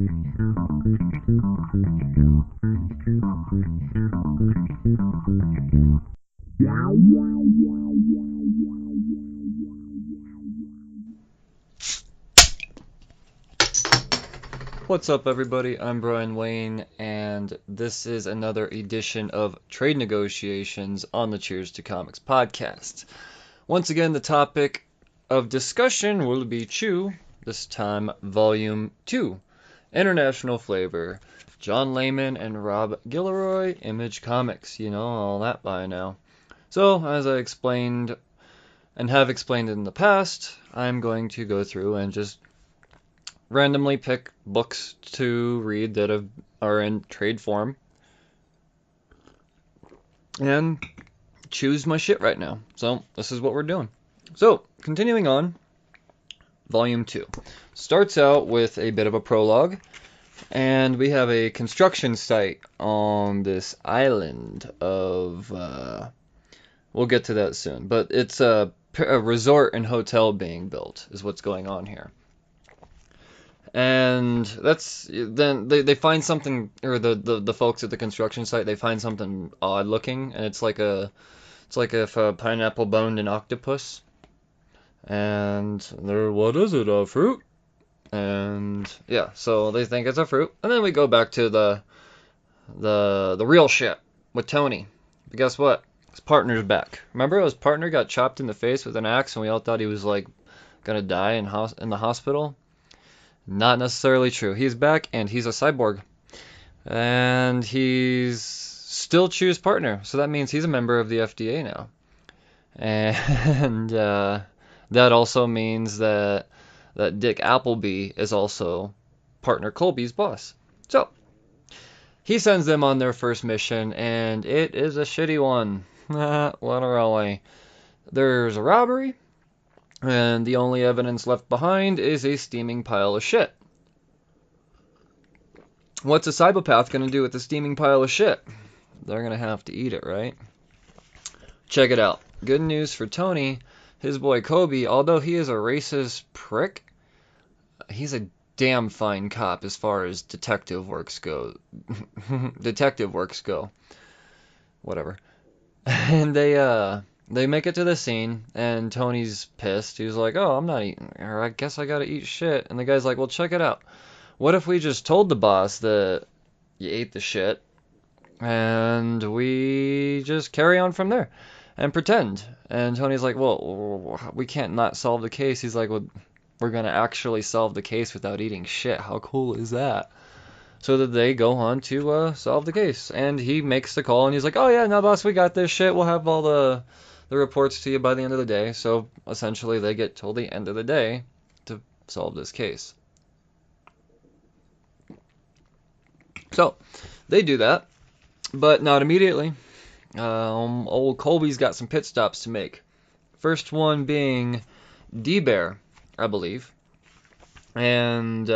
What's up, everybody? I'm Brian Wayne, and this is another edition of Trade Negotiations on the Cheers to Comics podcast. Once again, the topic of discussion will be Chew, this time Volume 2, International Flavor, John Layman and Rob Guillory, Image Comics. You know all that by now. So, as I explained and have explained in the past, I'm going to go through and just randomly pick books to read that are in trade form and choose my shit right now. So this is what we're doing. So continuing on, Volume 2 starts out with a bit of a prologue, and we have a construction site on this island of we'll get to that soon, but it's a resort and hotel being built is what's going on here. And then they find something, or the folks at the construction site, they find something odd looking, and it's like if a pineapple boned an octopus. And they're, what is it, a fruit? And yeah, so they think it's a fruit. And then we go back to the real shit with Tony. But guess what? His partner's back. Remember, his partner got chopped in the face with an axe, and we all thought he was like gonna die in the hospital. Not necessarily true. He's back, and he's a cyborg. And he's still Chew's partner, so that means he's a member of the FDA now. And that also means that Dick Appleby is also partner Colby's boss. So, he sends them on their first mission, and it is a shitty one. Literally. There's a robbery, and the only evidence left behind is a steaming pile of shit. What's a cybopath going to do with a steaming pile of shit? They're going to have to eat it, right? Check it out. Good news for Tony. His boy Kobe, although he is a racist prick, he's a damn fine cop as far as detective works go. Whatever. And they make it to the scene, and Tony's pissed. He's like, oh, I'm not eating, or I guess I gotta eat shit. And the guy's like, well, check it out. What if we just told the boss that you ate the shit, and we just carry on from there and pretend? And Tony's like, well, we can't not solve the case. He's like, well, we're gonna actually solve the case without eating shit. How cool is that? So that they go on to solve the case. And he makes the call, and he's like, oh yeah, no, boss, we got this shit. We'll have all the reports to you by the end of the day. So essentially they get till the end of the day to solve this case. So they do that, but not immediately. Old Colby's got some pit stops to make. First one being D-Bear, I believe. And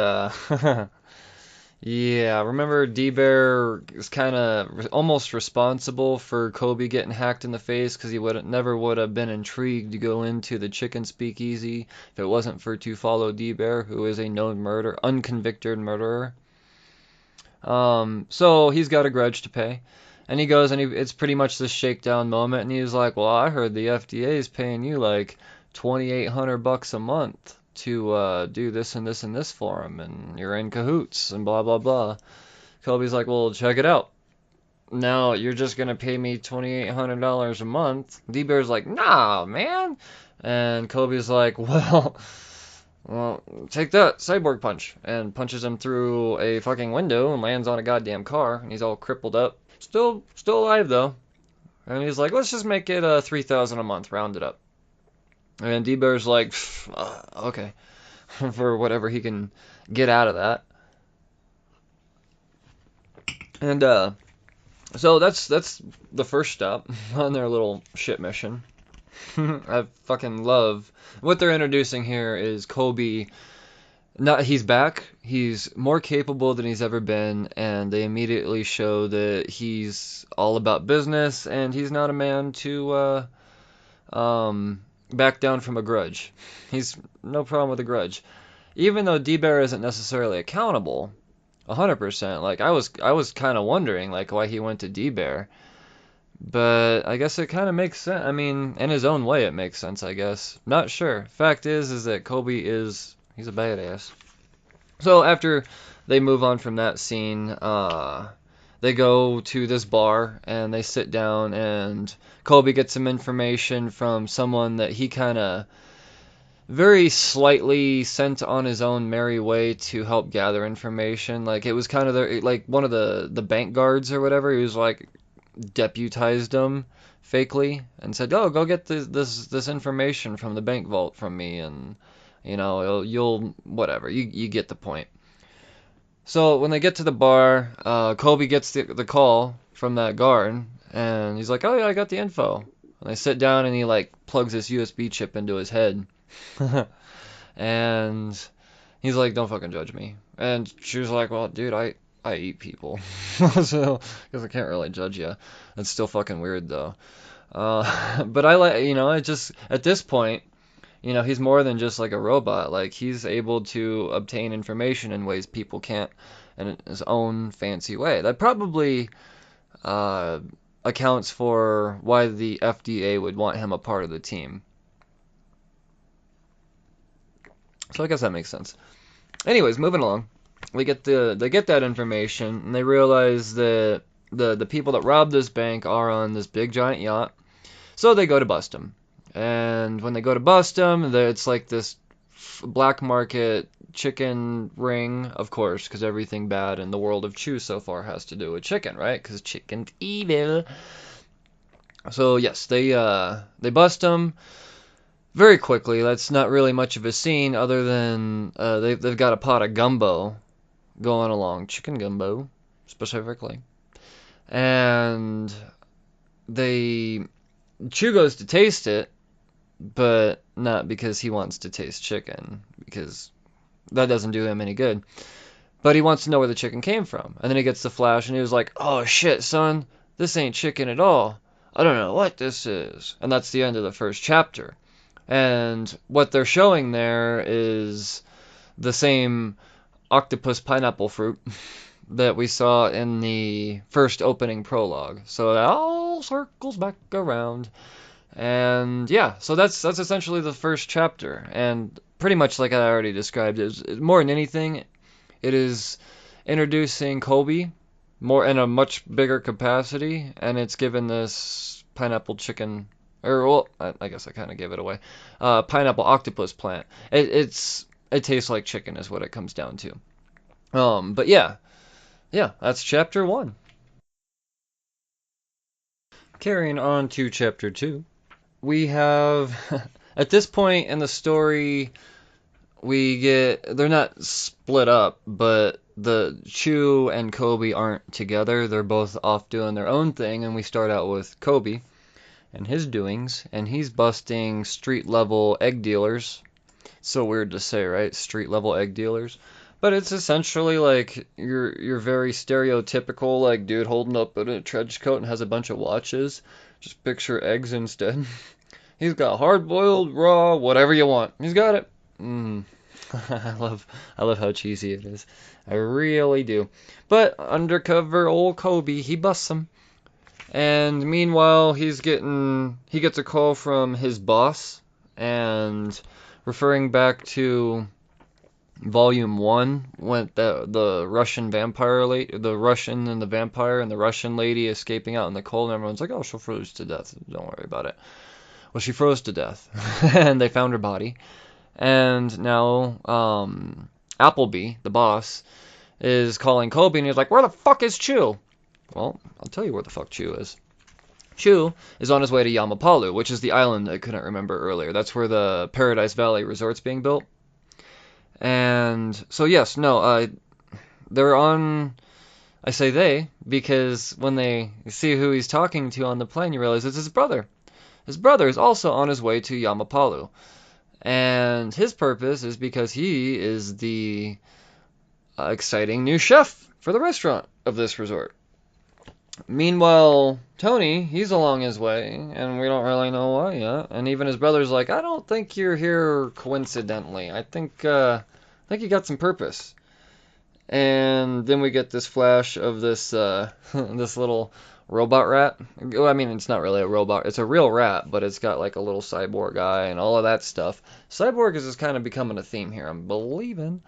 yeah, remember D-Bear is kind of almost responsible for Kobe getting hacked in the face, because he never would have been intrigued to go into the chicken speakeasy if it wasn't for to follow D-Bear, who is a known unconvicted murderer. So he's got a grudge to pay, and he goes, and it's pretty much this shakedown moment, and he's like, well, I heard the FDA is paying you like $2,800 a month to do this and this and this for him, and you're in cahoots, and blah, blah, blah. Kobe's like, well, check it out. Now, you're just going to pay me $2,800 a month? D-Bear's like, nah, man. And Kobe's like, well, take that, cyborg punch. And punches him through a fucking window and lands on a goddamn car, and he's all crippled up. Still alive, though. And he's like, let's just make it $3,000 a month, round it up. And D-Bear's like, okay, for whatever he can get out of that. And so that's the first stop on their little shit mission. I fucking love what they're introducing here is Kobe. He's back. He's more capable than he's ever been, and they immediately show that he's all about business, and he's not a man to back down from a grudge. He's no problem with a grudge. Even though D-Bear isn't necessarily accountable, 100%. Like I was kind of wondering like why he went to D-Bear, but I guess it kind of makes sense. I mean, in his own way, it makes sense. I guess. Not sure. Fact is that Kobe is he's a badass. So after they move on from that scene, they go to this bar and they sit down and Kobe gets some information from someone that he kind of very slightly sent on his own merry way to help gather information. Like it was kind of like one of the bank guards or whatever. He was like deputized him fakely and said, "Oh, go get this information from the bank vault from me," and you'll whatever. You get the point. So when they get to the bar, Kobe gets the call from that guard, and he's like, "Oh yeah, I got the info." And they sit down, and he like plugs this USB chip into his head, and he's like, "Don't fucking judge me." And she was like, "Well, dude, I eat people, so because I can't really judge you." It's still fucking weird though. But I like, I just at this point, he's more than just like a robot. Like he's able to obtain information in ways people can't, in his own fancy way. That probably uh, accounts for why the FDA would want him a part of the team. So I guess that makes sense. Anyways, moving along, they get that information and they realize that the people that robbed this bank are on this big giant yacht. So they go to bust him. And when they go to bust him, it's like this black market chicken ring, of course, because everything bad in the world of Chew so far has to do with chicken, right? Because chicken's evil. So yes, they bust him very quickly. That's not really much of a scene, other than they've got a pot of gumbo going along, chicken gumbo specifically, and they Chew goes to taste it, but not because he wants to taste chicken, because that doesn't do him any good. But he wants to know where the chicken came from. And then he gets the flash and he was like, "Oh shit, son, this ain't chicken at all. I don't know what this is." And that's the end of the first chapter. And what they're showing there is the same octopus pineapple fruit that we saw in the first opening prologue. So it all circles back around. And yeah, so that's essentially the first chapter. And pretty much like I already described, it more than anything, it is introducing Kobe more in a much bigger capacity, and it's given this pineapple chicken, or well, I guess I kind of gave it away. Pineapple octopus plant. It tastes like chicken, is what it comes down to. But yeah, that's chapter one. Carrying on to chapter two, we have at this point in the story they're not split up, but the Chew and Kobe aren't together. They're both off doing their own thing, and we start out with Kobe and his doings, and he's busting street level egg dealers. So weird to say, right? Street level egg dealers. But it's essentially like your very stereotypical like dude holding up a trench coat and has a bunch of watches. Just picture eggs instead. He's got hard boiled, raw, whatever you want. He's got it. Mm. I love how cheesy it is. I really do. But undercover old Kobe, he busts him. And meanwhile, he gets a call from his boss, and referring back to Volume 1, when the Russian vampire lady, the Russian and the vampire and the Russian lady escaping out in the cold, and everyone's like, "Oh, she'll freeze to death. Don't worry about it." Well, she froze to death, and they found her body. And now Appleby, the boss, is calling Kobe, and he's like, "Where the fuck is Chew?" Well, I'll tell you where the fuck Chew is. Chew is on his way to Yamapalu, which is the island I couldn't remember earlier. That's where the Paradise Valley Resort's being built. And so yes, no, they're on. I say they because when they see who he's talking to on the plane, you realize it's his brother. His brother is also on his way to Yamapalu. And his purpose is because he is the exciting new chef for the restaurant of this resort. Meanwhile, Tony, he's along his way, and we don't really know why yet. And even his brother's like, "I don't think you're here coincidentally. I think you got some purpose." And then we get this flash of this this little robot rat. Well, I mean, it's not really a robot. It's a real rat, but it's got like a little cyborg eye and all of that stuff. Cyborg is just kind of becoming a theme here, I'm believing.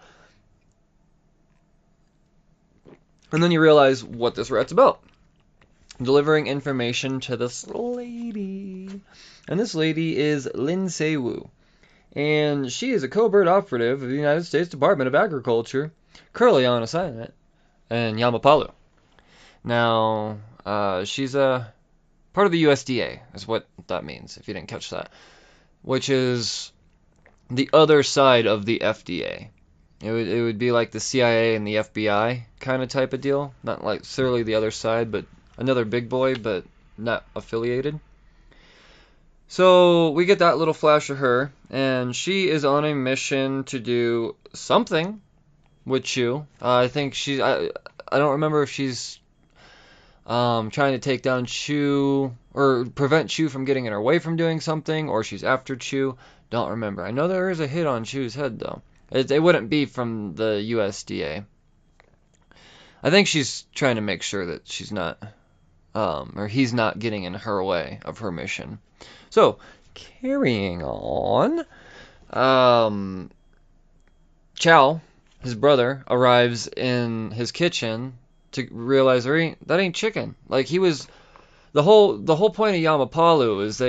And then you realize what this rat's about. Delivering information to this lady. And this lady is Lin Se-woo. And she is a covert operative of the United States Department of Agriculture, currently on assignment in Yamapalu. Now, she's a part of the USDA, is what that means, if you didn't catch that. Which is the other side of the FDA. It would be like the CIA and the FBI kind of type of deal. Not like necessarily the other side, but another big boy, but not affiliated. So we get that little flash of her, and she is on a mission to do something with Chu. I think she's. I don't remember if she's trying to take down Chu or prevent Chu from getting her away from doing something, or she's after Chu. Don't remember. I know there is a hit on Chu's head though. It wouldn't be from the USDA. I think she's trying to make sure that she's not, or he's not getting in her way of her mission. So, carrying on, Chow, his brother, arrives in his kitchen to realize that ain't chicken. Like, he was, the whole point of Yamapalu is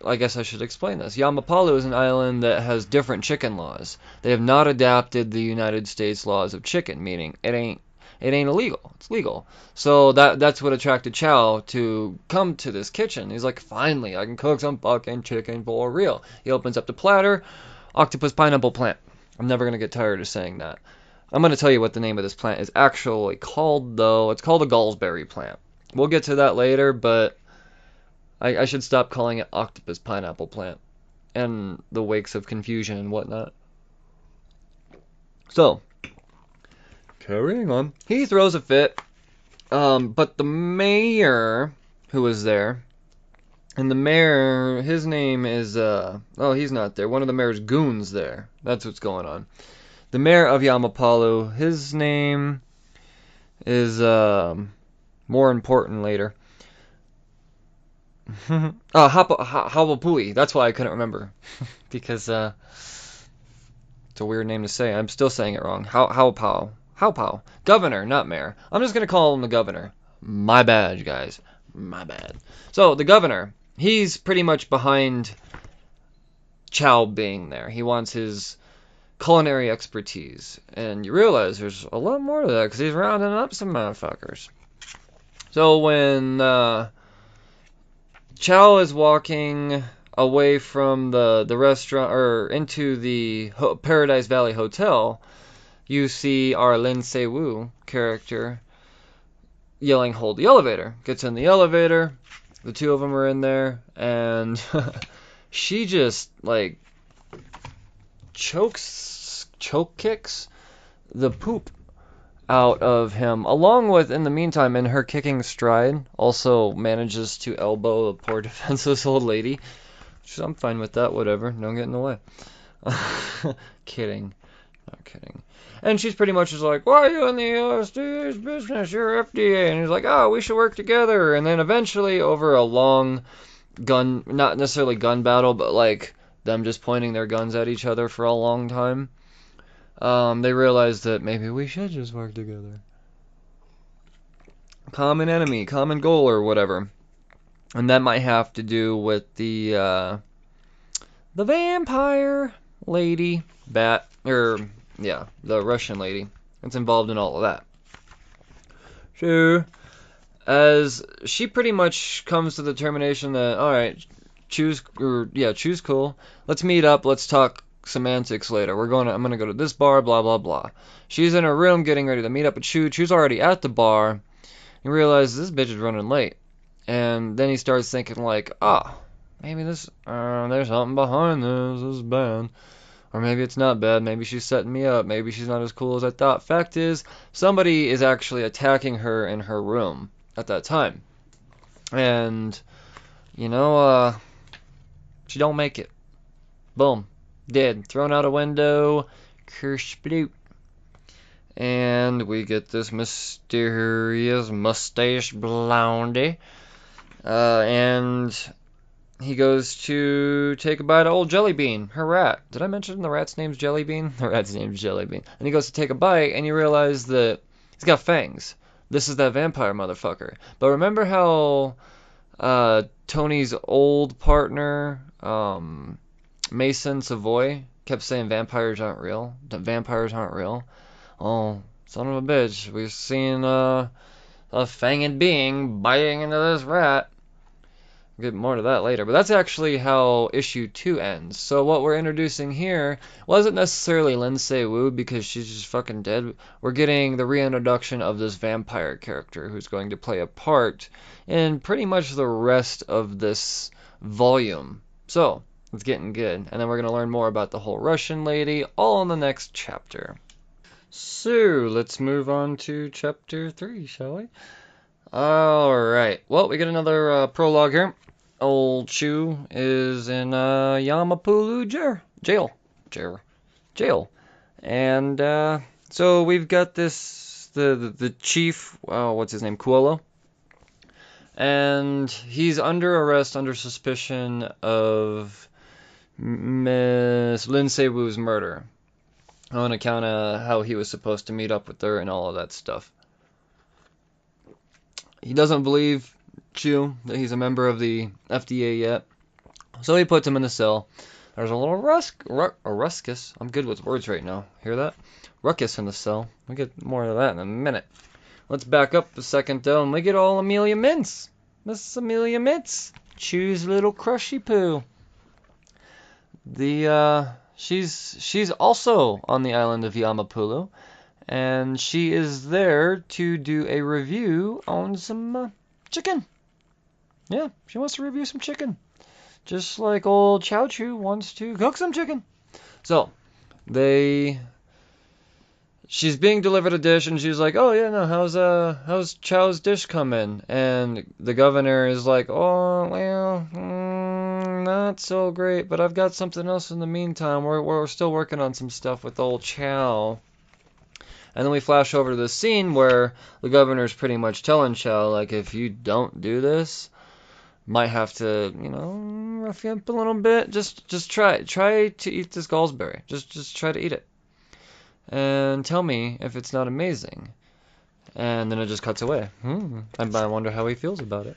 I guess I should explain this. Yamapalu is an island that has different chicken laws. They have not adapted the United States laws of chicken, meaning it ain't illegal. It's legal. So that's what attracted Chow to come to this kitchen. He's like, finally, I can cook some fucking chicken for real. He opens up the platter, octopus pineapple plant. I'm never gonna get tired of saying that. I'm gonna tell you what the name of this plant is actually called, though. It's called a gallsberry plant. We'll get to that later, but I should stop calling it octopus pineapple plant and the wakes of confusion and whatnot. So, carrying on. He throws a fit, but the mayor who was there, and the mayor, his name is, he's not there. One of the mayor's goons there. That's what's going on. The mayor of Yamapalu, his name is, more important later. Hawapui. That's why I couldn't remember. Because, it's a weird name to say. I'm still saying it wrong. Hawapau. Governor, not mayor. I'm just going to call him the governor. My bad, guys. My bad. So, the governor, he's pretty much behind Chow being there. He wants his culinary expertise. And you realize there's a lot more to that because he's rounding up some motherfuckers. So, when Chow is walking away from the restaurant, or into the Paradise Valley Hotel, you see our Lin Se-woo character yelling, "Hold the elevator." Gets in the elevator, the two of them are in there, and she just, like, choke kicks the poop out of him, along with, in the meantime, in her kicking stride, also manages to elbow a poor defenseless old lady. So I'm fine with that, whatever, don't get in the way. Kidding. Not kidding. And she's pretty much just like, "Why are you in the USDA's business? You're FDA." And he's like, "Oh, we should work together." And then eventually, over a long gun, not necessarily gun battle, but like them just pointing their guns at each other for a long time, they realized that maybe we should just work together. Common enemy, common goal, or whatever. And that might have to do with the vampire lady, the Russian lady. That's involved in all of that. So, as she pretty much comes to the determination that, alright, choose cool. Let's meet up, let's talk semantics later. I'm gonna go to this bar, blah blah blah. She's in her room getting ready to meet up with Chu. Chu's already at the bar. He realizes this bitch is running late. And then he starts thinking like, maybe there's something behind this. This is bad. Or maybe it's not bad. Maybe she's setting me up. Maybe she's not as cool as I thought. Fact is, somebody is actually attacking her in her room at that time. And, she don't make it. Boom. Dead. Thrown out a window. Kersploot. And we get this mysterious mustache blondie. And he goes to take a bite of old Jellybean, her rat. Did I mention the rat's name's Jellybean? The rat's name's Jellybean. And he goes to take a bite, and you realize that he's got fangs. This is that vampire motherfucker. But remember how Tony's old partner, Mason Savoy, kept saying vampires aren't real? That vampires aren't real? Oh, son of a bitch. We've seen a fanged being biting into this rat. We'll get more to that later, but that's actually how issue 2 ends. So what we're introducing here wasn't necessarily Lindsay Wu because she's just fucking dead. We're getting the reintroduction of this vampire character who's going to play a part in pretty much the rest of this volume. So it's getting good, and then we're going to learn more about the whole Russian lady all in the next chapter. So let's move on to chapter 3, shall we? Alright, well, we get another prologue here. Old Chu is in Yamapulu jail. And so we've got this, the chief, what's his name, Kuolo. And he's under arrest, under suspicion of Miss Lindsay Wu's murder. On account of how he was supposed to meet up with her and all of that stuff. He doesn't believe Chu that he's a member of the FDA yet, so he puts him in a cell. There's a little ruckus. I'm good with words right now. Hear that? Ruckus in the cell. We'll get more of that in a minute. Let's back up a second though, and we get all Amelia Mintz. Miss Amelia Mintz, Chu's little crushy poo. She's also on the island of Yamapulu. And she is there to do a review on some chicken. Yeah, she wants to review some chicken. Just like old Chow Chu wants to cook some chicken. So, she's being delivered a dish, and she's like, oh yeah, no, how's Chow's dish coming? And the governor is like, oh, well, not so great, but I've got something else in the meantime. We're still working on some stuff with old Chow. And then we flash over to the scene where the governor's pretty much telling Chow, like, if you don't do this, might have to, rough you up a little bit. Just try to eat this gallsberry. Just try to eat it. And tell me if it's not amazing. And then it just cuts away. I wonder how he feels about it.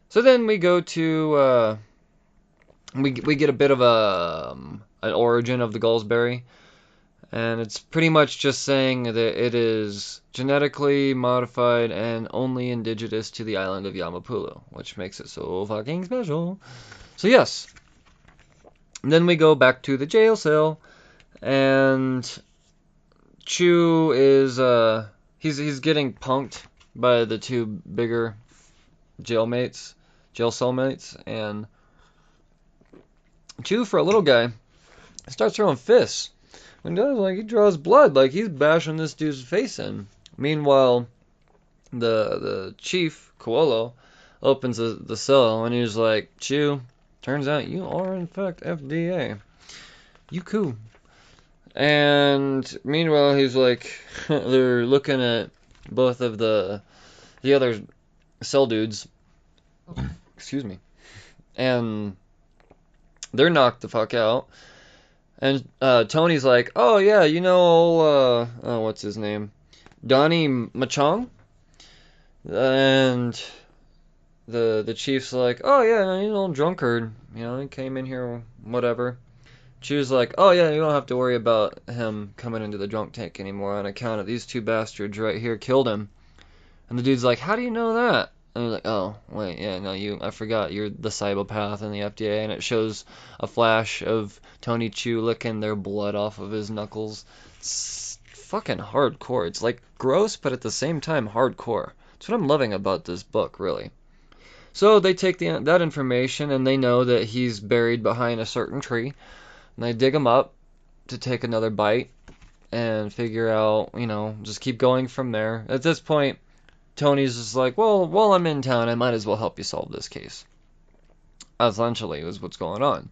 So then we go to, we get a bit of an origin of the gallsberry. And it's pretty much just saying that it is genetically modified and only indigenous to the island of Yamapulu, which makes it so fucking special. So yes. And then we go back to the jail cell, and Chu is he's getting punked by the two bigger jail cellmates, and Chu, for a little guy, starts throwing fists. When he does, he draws blood, he's bashing this dude's face in. Meanwhile, the chief, Kuolo, opens the cell, and he's like, Chu, turns out you are in fact FDA. You cool. And meanwhile, he's like, they're looking at both of the other cell dudes. Excuse me. And they're knocked the fuck out. And Tony's like, oh yeah, what's his name? Donnie Machong? And the chief's like, oh yeah, he's an old drunkard. He came in here, whatever. Chu's like, oh yeah, you don't have to worry about him coming into the drunk tank anymore on account of these two bastards right here killed him. And the dude's like, how do you know that? And he's like, oh, wait, yeah, no, I forgot, you're the psychopath in the FDA, and it shows a flash of Tony Chu licking their blood off of his knuckles. It's fucking hardcore. It's gross, but at the same time hardcore. That's what I'm loving about this book, really. So they take that information, and they know that he's buried behind a certain tree, and they dig him up to take another bite, and figure out, just keep going from there. At this point, Tony's just like, well, while I'm in town, I might as well help you solve this case. Essentially, is what's going on.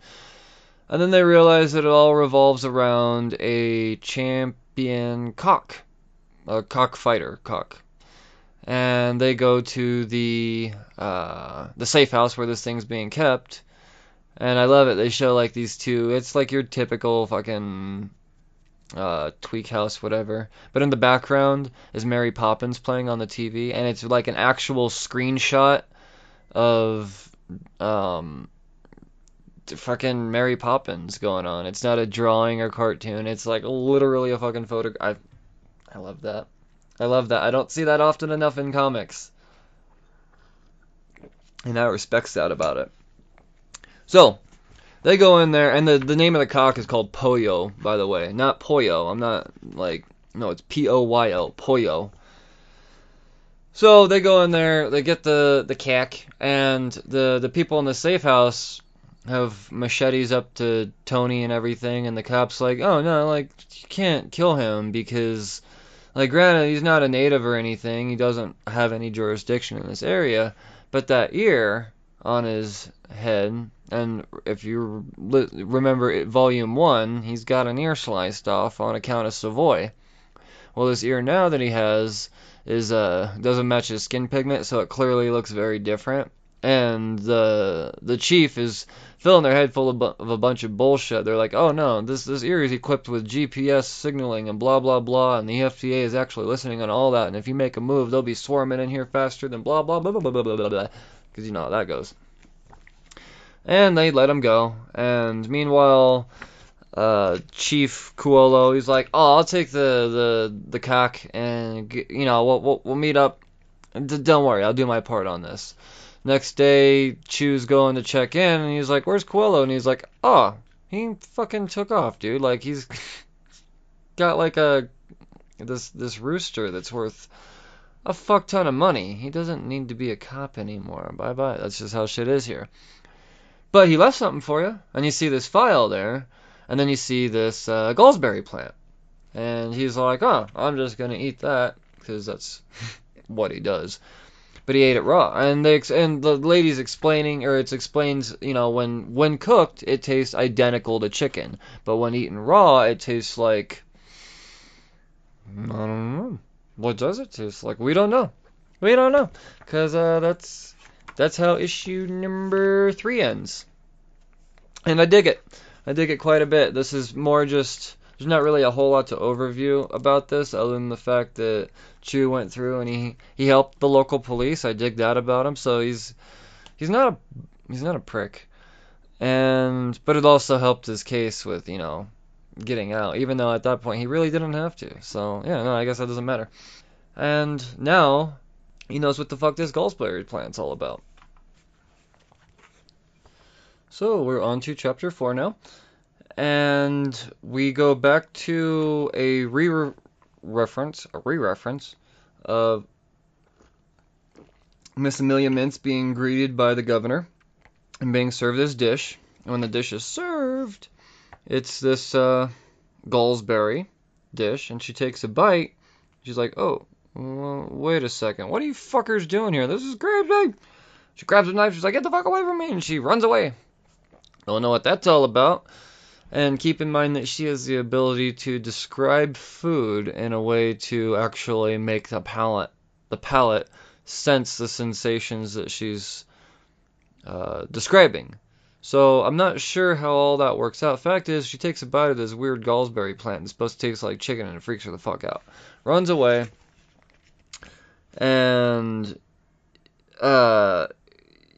And then they realize that it all revolves around a champion cock a cockfighter, and they go to the safe house where this thing's being kept. And I love it. They show like these two. It's like your typical fucking tweak house, whatever. But in the background is Mary Poppins playing on the TV, and it's like an actual screenshot of fucking Mary Poppins going on. It's not a drawing or cartoon. It's like literally a fucking photo. I love that. I love that. I don't see that often enough in comics, and I respect that about it. So they go in there, and the name of the cock is called Pollo, by the way. Not Pollo. I'm not like, no, it's Poyl, Pollo. So they go in there, they get the cack, and the people in the safe house have machetes up to Tony and everything, and the cop's like, oh no, like, you can't kill him because, like, granted, he's not a native or anything, he doesn't have any jurisdiction in this area, but that ear on his head, and if you remember Volume 1, he's got an ear sliced off on account of Savoy. Well, this ear now that he has is doesn't match his skin pigment, so it clearly looks very different. And the chief is filling their head full of a bunch of bullshit. They're like, oh no, this ear is equipped with GPS signaling and blah blah blah, and the FDA is actually listening on all that. And if you make a move, they'll be swarming in here faster than blah blah blah blah blah blah blah blah. Because you know how that goes. And they let him go. And meanwhile, Chief Cuolo, he's like, oh, I'll take the cock, and you know, we'll meet up. Don't worry, I'll do my part on this. Next day, Chew's going to check in, and he's like, where's Cuolo? And he's like, oh, he fucking took off, dude. Like, he's got like this rooster that's worth a fuck ton of money. He doesn't need to be a cop anymore. Bye bye. That's just how shit is here. But he left something for you, and you see this file there, and then you see this Galsberry plant. And he's like, oh, I'm just going to eat that, because that's what he does. But he ate it raw. And the lady's explaining, or it explains, you know, when cooked, it tastes identical to chicken. But when eaten raw, it tastes like, I don't know. What does it taste like? We don't know. We don't know. Because that's how issue number 3 ends. And I dig it. I dig it quite a bit. This is more just, there's not really a whole lot to overview about this other than the fact that Chew went through and he helped the local police. I dig that about him. So he's not a prick. But it also helped his case with, you know, getting out, even though at that point he really didn't have to. So yeah, no, I guess that doesn't matter. And now he knows what the fuck this Galsberry plant's all about. So we're on to chapter 4 now, and we go back to a re-reference of Miss Amelia Mintz being greeted by the governor and being served this dish. And when the dish is served, it's this Galsberry dish, and she takes a bite. She's like, oh, well, wait a second. What are you fuckers doing here? This is crazy. She grabs a knife. She's like, get the fuck away from me, and she runs away. Don't know what that's all about. And keep in mind that she has the ability to describe food in a way to actually make the palate sense the sensations that she's describing. So I'm not sure how all that works out. Fact is, she takes a bite of this weird Galsberry plant. It's supposed to taste like chicken, and it freaks her the fuck out. Runs away. And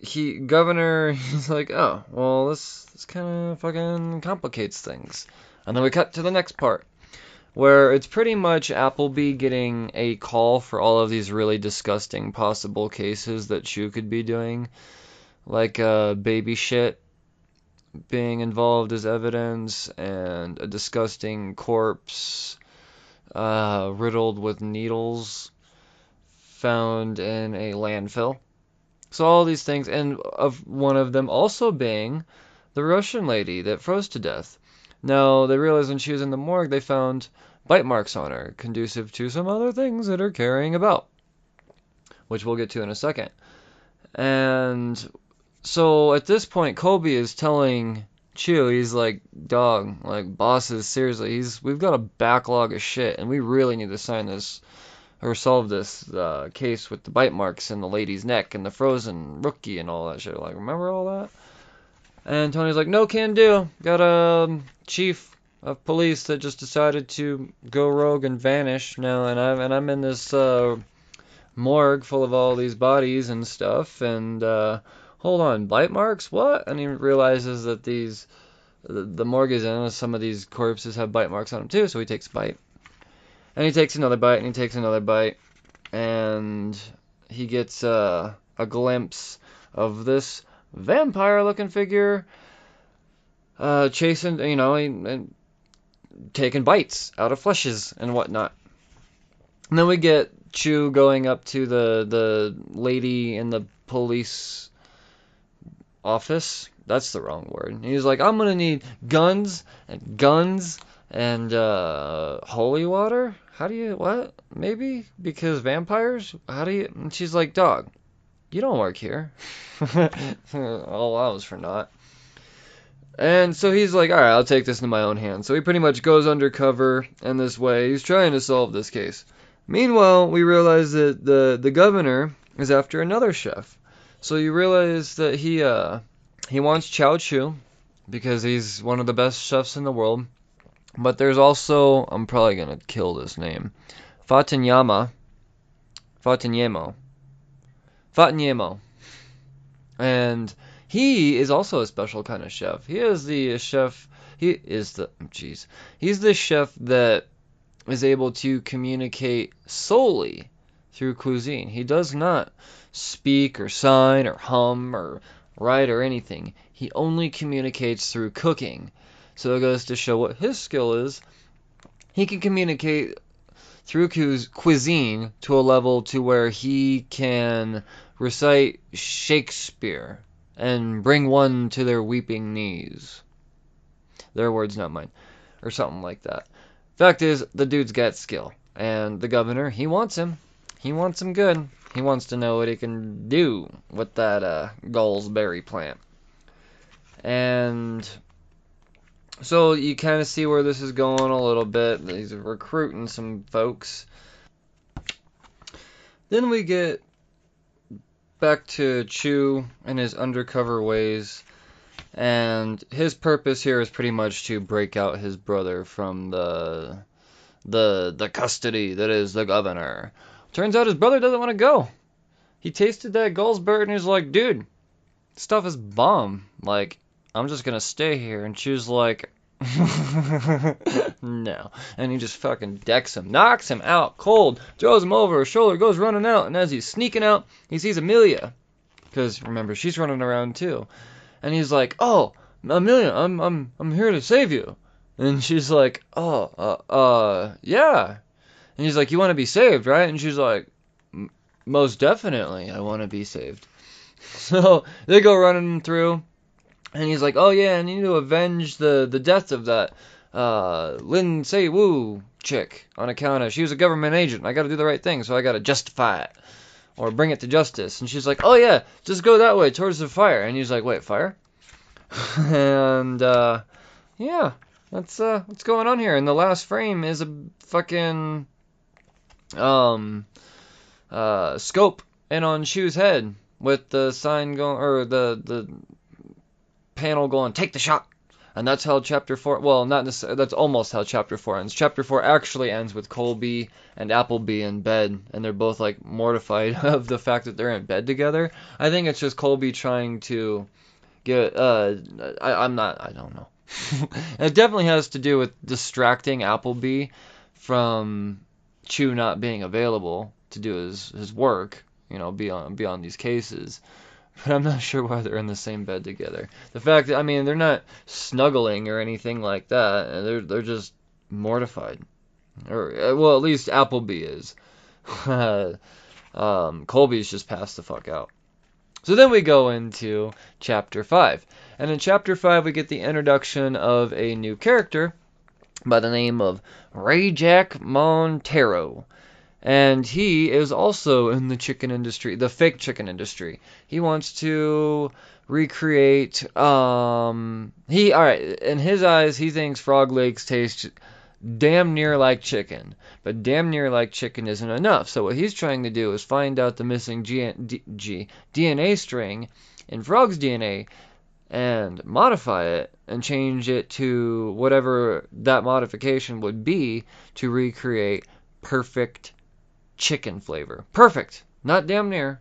he's like, oh, well, this kind of fucking complicates things. And then we cut to the next part, where it's pretty much Appleby getting a call for all of these really disgusting possible cases that Chew could be doing, like baby shit being involved as evidence, and a disgusting corpse riddled with needles found in a landfill. So all these things, and of one of them also being the Russian lady that froze to death. Now, they realized when she was in the morgue, they found bite marks on her, conducive to some other things that are carrying about, which we'll get to in a second. And so at this point, Colby is telling Chew, he's like, dog, like, bosses, seriously, we've got a backlog of shit, and we really need to sign this, or solve this case with the bite marks in the lady's neck, and the frozen rookie, and all that shit. Like, remember all that? And Tony's like, no, can do. Got a chief of police that just decided to go rogue and vanish now, and I'm in this morgue full of all these bodies and stuff, and hold on, bite marks? What? And he realizes that the morgue is in, some of these corpses have bite marks on them too, so he takes a bite. And he takes another bite, and he takes another bite, and he gets a glimpse of this vampire-looking figure chasing, and taking bites out of fleshes and whatnot. And then we get Chew going up to the lady in the police office. That's the wrong word. He's like, I'm gonna need guns and holy water. How do you, what? Maybe because vampires. How do you? And she's like, dog, you don't work here. Allows for not. And so he's like, alright, I'll take this into my own hands. So he pretty much goes undercover in this way. He's trying to solve this case. Meanwhile, we realize that the governor is after another chef. So you realize that he wants Chow Chu because he's one of the best chefs in the world. But there's also, I'm probably going to kill this name, Fatinyemo. And he is also a special kind of chef. He's the chef that is able to communicate solely through cuisine. He does not speak or sign or hum or write or anything. He only communicates through cooking. So it goes to show what his skill is. He can communicate through cuisine to a level to where he can recite Shakespeare and bring one to their weeping knees. Their words, not mine. Or something like that. Fact is, the dude's got skill. And the governor, he wants him. He wants him good. He wants to know what he can do with that Galsberry plant. And so you kind of see where this is going a little bit. He's recruiting some folks. Then we get back to Chew and his undercover ways. And his purpose here is pretty much to break out his brother from the custody that is the governor. Turns out his brother doesn't want to go. He tasted that Galsberry and he's like, dude, stuff is bomb. Like, I'm just gonna stay here. And Chew's like, no. And he just fucking decks him, knocks him out cold, throws him over his shoulder, goes running out. And as he's sneaking out, he sees Amelia, because remember, she's running around too. And he's like, oh, Amelia, I'm here to save you. And she's like, oh, yeah. And he's like, you want to be saved, right? And she's like, most definitely, I want to be saved. So they go running through. And he's like, oh yeah, I need to avenge the death of that Lin Sei Woo chick on account of she was a government agent. I got to do the right thing, so I got to justify it or bring it to justice. And she's like, oh yeah, just go that way towards the fire. And he's like, wait, fire? And yeah, that's what's going on here. And the last frame is a fucking scope in on Shu's head with the sign going, or the panel going, take the shot. And that's how chapter 4, well, not necessarily, that's almost how chapter 4 ends. Chapter 4 actually ends with Colby and Appleby in bed, and they're both like mortified of the fact that they're in bed together. I think it's just Colby trying to get, I don't know. It definitely has to do with distracting Appleby from Chew not being available to do his work, be on these cases. But I'm not sure why they're in the same bed together. The fact that, they're not snuggling or anything like that. They're just mortified. Or, well, at least Appleby is. Colby's just passed the fuck out. So then we go into Chapter 5. And in Chapter 5, we get the introduction of a new character by the name of Ray Jack Montero. And he is also in the chicken industry, the fake chicken industry. He wants to recreate, alright, in his eyes, he thinks frog legs taste damn near like chicken. But damn near like chicken isn't enough. So what he's trying to do is find out the missing DNA string in frog's DNA and modify it and change it to whatever that modification would be to recreate perfect chicken flavor. Perfect. Not damn near.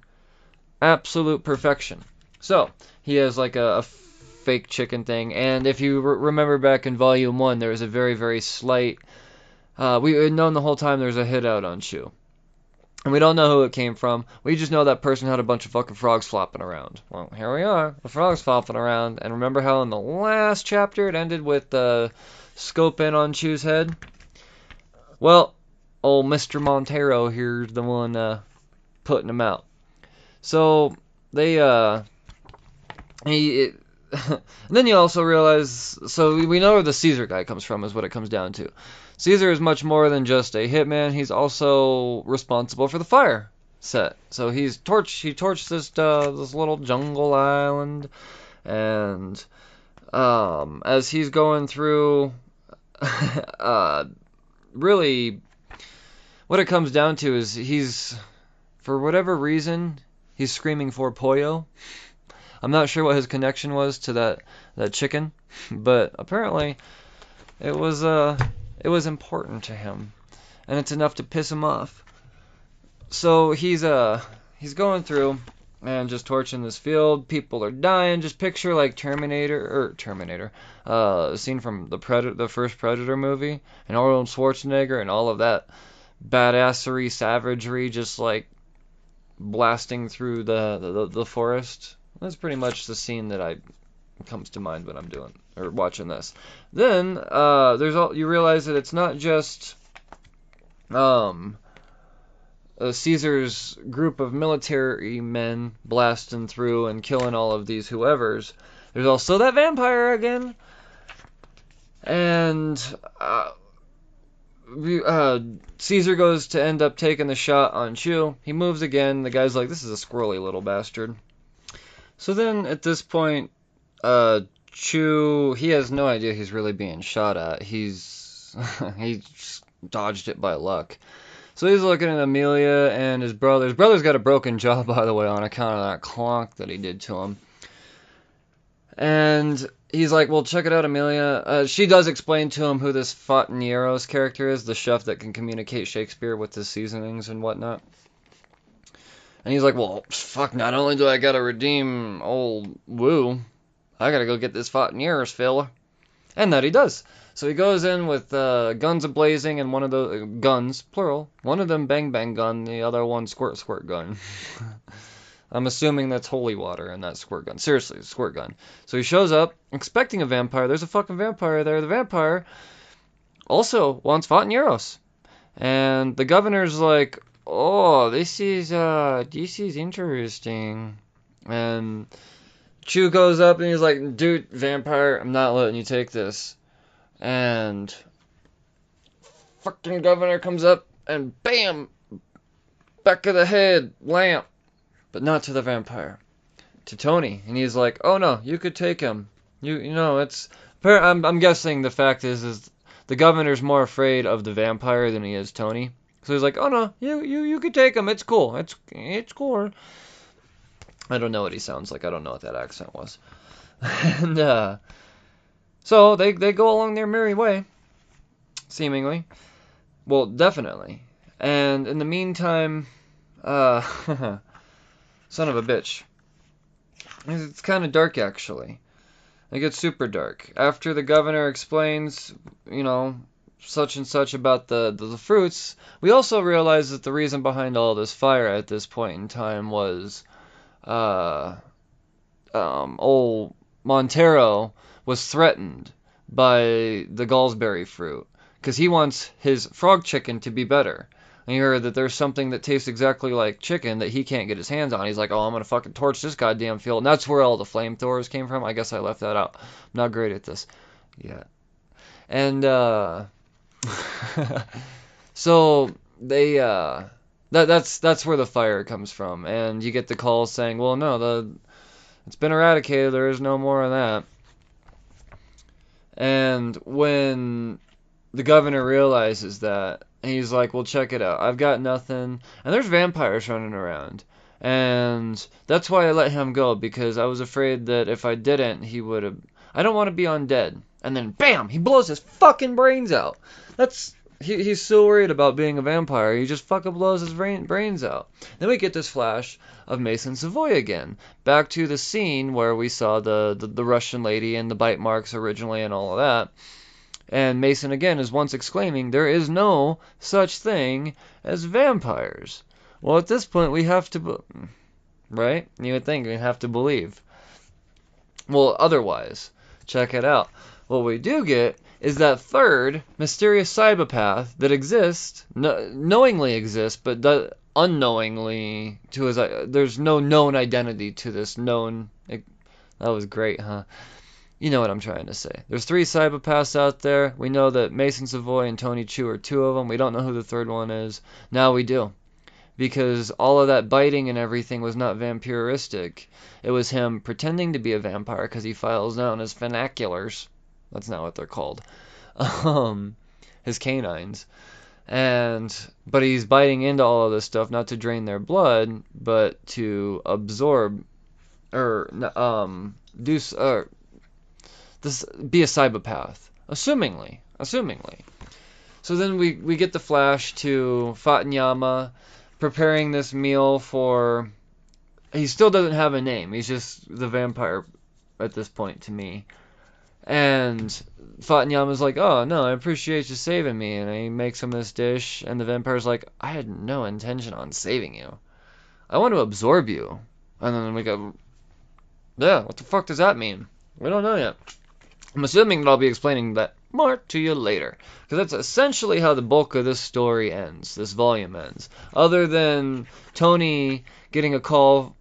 Absolute perfection. So, he has like a fake chicken thing. And if you remember back in Volume 1, there was a very, very slight... we had known the whole time there was a hit out on Chew. And we don't know who it came from. We just know that person had a bunch of fucking frogs flopping around. Well, here we are. The frogs flopping around. And remember how in the last chapter it ended with scope in on Chew's head? Well, old Mr. Montero here's the one putting him out. So they and then you also realize, so we know where the Caesar guy comes from is what it comes down to. Caesar is much more than just a hitman. He's also responsible for the fire set. So he torched this little jungle island, and as he's going through, really, what it comes down to is for whatever reason, he's screaming for pollo. I'm not sure what his connection was to that chicken, but apparently it was important to him, and it's enough to piss him off. So he's going through and just torching this field. People are dying. Just picture like Terminator, scene from the first Predator movie, and Arnold Schwarzenegger and all of that badassery, savagery, just like blasting through the forest. That's pretty much the scene that comes to mind when I'm doing or watching this. Then you realize that it's not just Caesar's group of military men blasting through and killing all of these whoever's. There's also that vampire again, and Caesar goes to end up taking the shot on Chew. He moves again. The guy's like, "This is a squirrely little bastard." So then, at this point, Chew, he has no idea he's really being shot at. He just dodged it by luck. So he's looking at Amelia and his brother. His brother's got a broken jaw, by the way, on account of that clonk that he did to him. And he's like, well, check it out, Amelia. She does explain to him who this Fontanieros character is, the chef that can communicate Shakespeare with his seasonings and whatnot. And he's like, well, fuck, not only do I gotta redeem old Woo, I gotta go get this Fontanieros fella. And that he does. So he goes in with guns a-blazing, and one of the guns, plural, one of them bang bang gun, the other one squirt squirt gun. I'm assuming that's holy water and that squirt gun. Seriously, squirt gun. So he shows up, expecting a vampire. There's a fucking vampire there. The vampire also wants Fontanieros. And the governor's like, oh, this is interesting. And Chew goes up and he's like, dude, vampire, I'm not letting you take this. And fucking governor comes up and bam, back of the head, lamp. But not to the vampire, to Tony. And he's like, oh no, you could take him. You know, it's, I'm guessing the fact is the governor's more afraid of the vampire than he is Tony. So he's like, oh no, you could take him. It's cool. It's cool. I don't know what he sounds like. I don't know what that accent was. And so they go along their merry way, seemingly. Well, definitely. And in the meantime, son of a bitch. It's kind of dark, actually. It gets super dark. After the governor explains, such and such about the fruits, we also realize that the reason behind all this fire at this point in time was old Montero was threatened by the Gallsberry fruit because he wants his frog chicken to be better. And he heard that there's something that tastes exactly like chicken that he can't get his hands on. He's like, oh, I'm going to fucking torch this goddamn field. And that's where all the flamethrowers came from. I guess I left that out. I'm not great at this yet. And so they that's where the fire comes from, and you get the call saying, well, no, it's been eradicated. There is no more of that. And when the governor realizes that, he's like, well, check it out. I've got nothing. And there's vampires running around. And that's why I let him go, because I was afraid that if I didn't, he would have. I don't want to be undead. And then, bam, he blows his fucking brains out. He's so worried about being a vampire, he just fucking blows his brains out. Then we get this flash of Mason Savoy again, back to the scene where we saw the Russian lady and the bite marks originally and all of that. And Mason again is once exclaiming, there is no such thing as vampires. Well, at this point, we have to, right? You would think we'd have to believe. Well, otherwise, check it out. What we do get is that third mysterious psychopath that exists, knowingly exists, but unknowingly to his. There's no known identity to this known. That was great, huh? You know what I'm trying to say. There's 3 psychopaths out there. We know that Mason Savoy and Tony Chu are 2 of them. We don't know who the third one is. Now we do. Because all of that biting and everything was not vampiristic. It was him pretending to be a vampire because he files down his funiculars. That's not what they're called. His canines. But he's biting into all of this stuff not to drain their blood, but to absorb or be a psychopath, assumingly. So then we get the flash to Fatanyama preparing this meal for. He still doesn't have a name. He's just the vampire at this point to me. And Fatanyama's like, oh no, I appreciate you saving me, and he makes him this dish, and the vampire's like, I had no intention on saving you. I want to absorb you. And then we go, yeah, what the fuck does that mean? We don't know yet. I'm assuming that I'll be explaining that more to you later. Because that's essentially how the bulk of this story ends, this volume ends. Other than Tony getting a call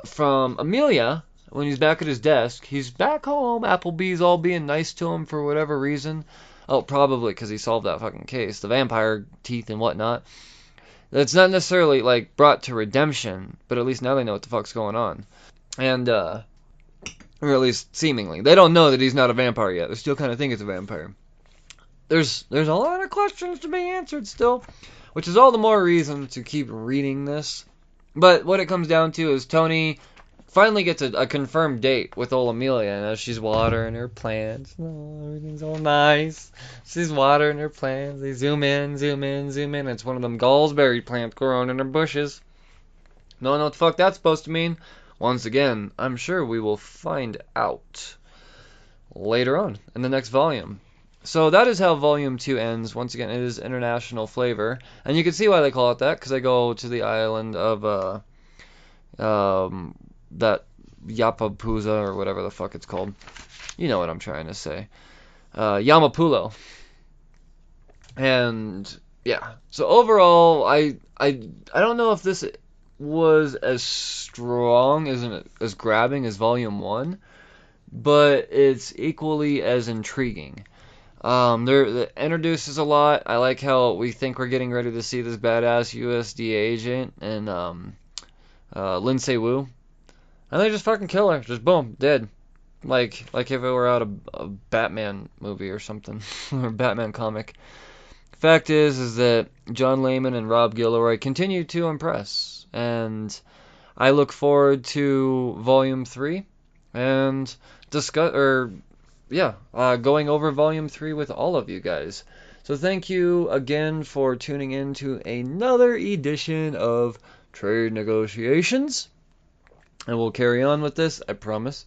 from Amelia when he's back at his desk. He's back home. Applebee's all being nice to him for whatever reason. Oh, probably because he solved that fucking case. The vampire teeth and whatnot. That's not necessarily, like, brought to redemption, but at least now they know what the fuck's going on. And, or at least seemingly. They don't know that he's not a vampire yet. They still kind of think it's a vampire. There's a lot of questions to be answered still, which is all the more reason to keep reading this. But what it comes down to is Tony finally gets a confirmed date with old Amelia, and as she's watering her plants, everything's all nice. She's watering her plants. They zoom in. It's one of them gallsberry plants growing in her bushes. No one know what the fuck that's supposed to mean. Once again, I'm sure we will find out later on in the next volume. So that is how Volume 2 ends. Once again, it is international flavor. And you can see why they call it that, because they go to the island of that Yapapuza, or whatever the fuck it's called. You know what I'm trying to say. Yamapulo. And, yeah. So overall, I don't know if this was as strong, as grabbing as Volume 1, but it's equally as intriguing. It introduces a lot. I like how we think we're getting ready to see this badass USD agent and Lindsay Wu, and they just fucking kill her. Just boom, dead. Like if it were out a Batman movie or something, or a Batman comic. Fact is that John Layman and Rob Guillory continue to impress, and I look forward to Volume 3 and going over Volume 3 with all of you guys. So thank you again for tuning in to another edition of Trade Negotiations. And we'll carry on with this, I promise.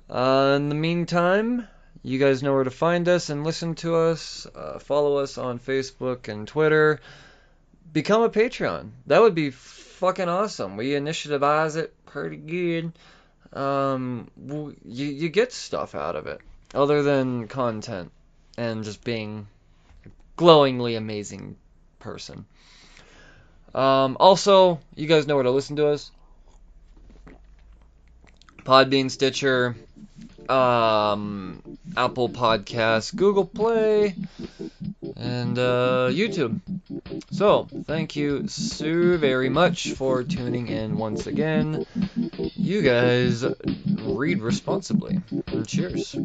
In the meantime, you guys know where to find us and listen to us. Follow us on Facebook and Twitter. Become a Patreon. That would be fucking awesome. We initiativize it pretty good. You get stuff out of it other than content and just being a glowingly amazing person. Also, you guys know where to listen to us. Podbean, Stitcher, Apple Podcasts, Google Play, and YouTube. So, thank you so very much for tuning in once again. You guys read responsibly. Cheers.